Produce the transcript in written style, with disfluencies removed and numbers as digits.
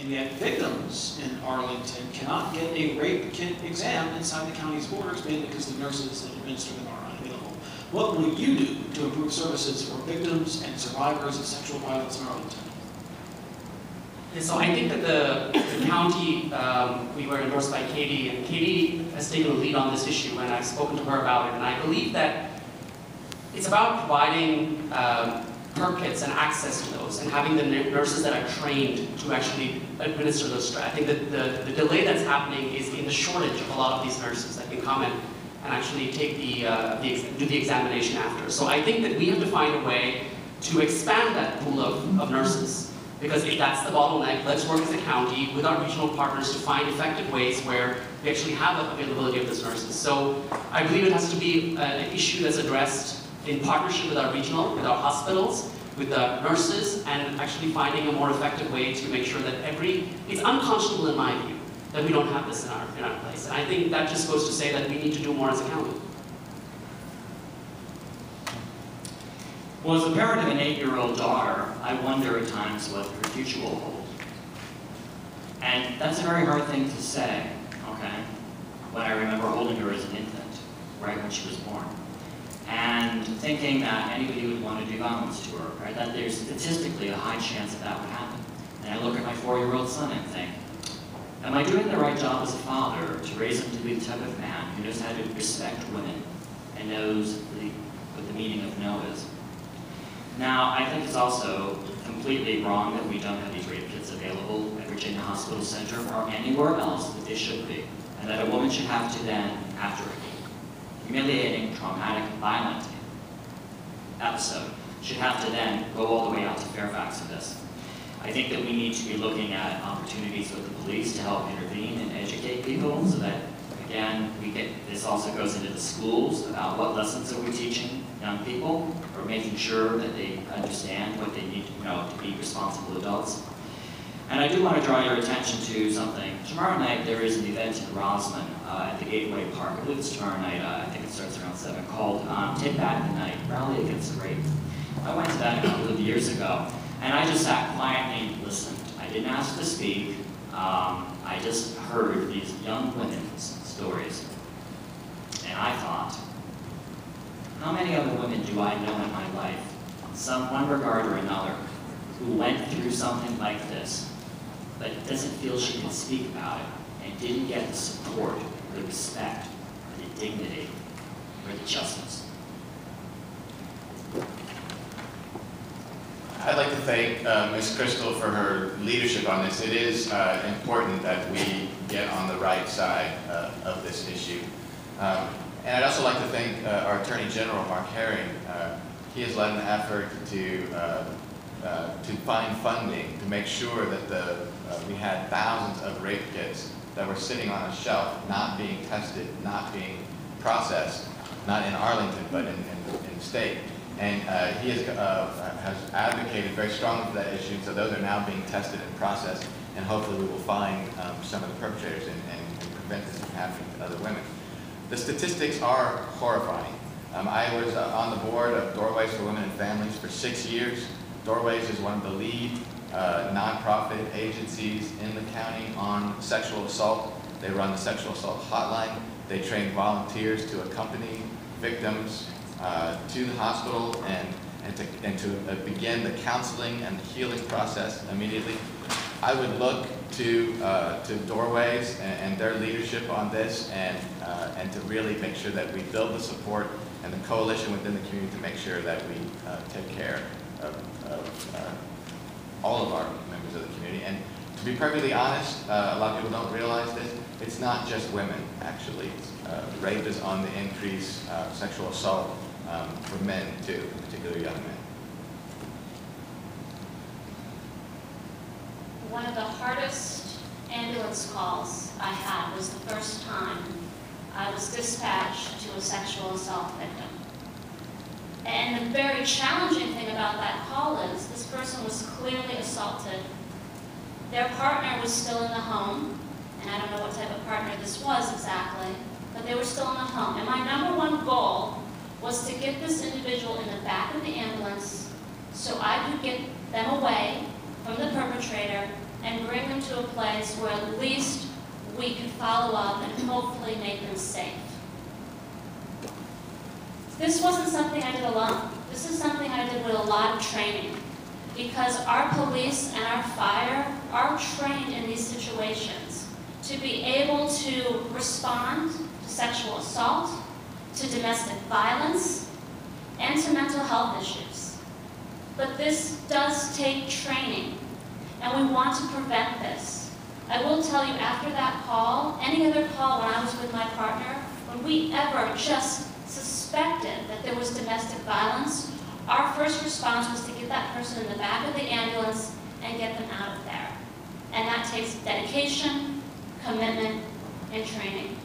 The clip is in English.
And yet victims in Arlington cannot get a rape kit exam inside the county's borders, mainly because the nurses that administer them are unavailable. What will you do to improve services for victims and survivors of sexual violence in Arlington? So I think that the county, we were endorsed by Katie, and Katie has taken a lead on this issue, and I've spoken to her about it, and I believe that it's about providing PERP kits and access to those, and having the nurses that are trained to actually administer those. I think that the delay that's happening is in the shortage of a lot of these nurses that can come in and actually take do the examination after. So I think that we have to find a way to expand that pool of nurses. Because if that's the bottleneck, let's work as a county with our regional partners to find effective ways where we actually have the availability of those nurses. So I believe it has to be an issue that's addressed in partnership with our hospitals, with the nurses, and actually finding a more effective way to make sure that it's unconscionable in my view that we don't have this in our place. And I think that just goes to say that we need to do more as a county. Well, as a parent of an 8-year-old daughter, I wonder at times what her future will hold. And that's a very hard thing to say, okay? When I remember holding her as an infant, right when she was born. And thinking that anybody would want to do violence to her, right? That there's statistically a high chance that would happen. And I look at my 4-year-old son and think, am I doing the right job as a father to raise him to be the type of man who knows how to respect women and knows what the meaning of no is? Now, I think it's also completely wrong that we don't have these rape kits available at Virginia Hospital Center or anywhere else that they should be, and that a woman should have to then, after a humiliating, traumatic, violent episode, should have to then go all the way out to Fairfax for this. I think that we need to be looking at opportunities with the police to help intervene and educate people so that, again, this also goes into the schools about what lessons are we teaching young people, or making sure that they understand what they need to know to be responsible adults. And I do want to draw your attention to something. Tomorrow night there is an event in Rosslyn at the Gateway Park. I believe it's tomorrow night, I think it starts around 7, called Take Back the Night, Rally Against Rape. I went to that a couple of years ago, and I just sat quietly and listened. I didn't ask to speak. I just heard these young women's stories. And I thought, how many other women do I know in my life, in one regard or another, who went through something like this, but doesn't feel she can speak about it, and didn't get the support, or the respect, or the dignity, or the justice? I'd like to thank Ms. Crystal for her leadership on this. It is important that we get on the right side of this issue. And I'd also like to thank our Attorney General, Mark Herring. He has led an effort to find funding to make sure that we had thousands of rape kits that were sitting on a shelf, not being tested, not being processed, not in Arlington, but in the state. And he has advocated very strongly for that issue, so those are now being tested and processed, and hopefully we will find some of the perpetrators and prevent this from happening to other women. The statistics are horrifying. I was on the board of Doorways for Women and Families for 6 years. Doorways is one of the lead nonprofit agencies in the county on sexual assault. They run the sexual assault hotline. They train volunteers to accompany victims to the hospital and to begin the counseling and the healing process immediately. I would look to Doorways and their leadership on this, and to really make sure that we build the support and the coalition within the community to make sure that we take care of all of our members of the community. And to be perfectly honest, a lot of people don't realize this, it's not just women, actually. Rape is on the increase, sexual assault for men too, particularly young men. One of the hardest ambulance calls I had was the first time I was dispatched to a sexual assault victim. And the very challenging thing about that call is this person was clearly assaulted. Their partner was still in the home, and I don't know what type of partner this was exactly, but they were still in the home. And my number one goal was to get this individual in the back of the ambulance so I could get them away from the perpetrator and bring them to to a place where at least we can follow up and hopefully make them safe. This wasn't something I did alone. This is something I did with a lot of training, because our police and our fire are trained in these situations to be able to respond to sexual assault, to domestic violence, and to mental health issues. But this does take training, and we want to prevent this. I will tell you, after that call, any other call when I was with my partner, when we ever just suspected that there was domestic violence, our first response was to get that person in the back of the ambulance and get them out of there. And that takes dedication, commitment, and training.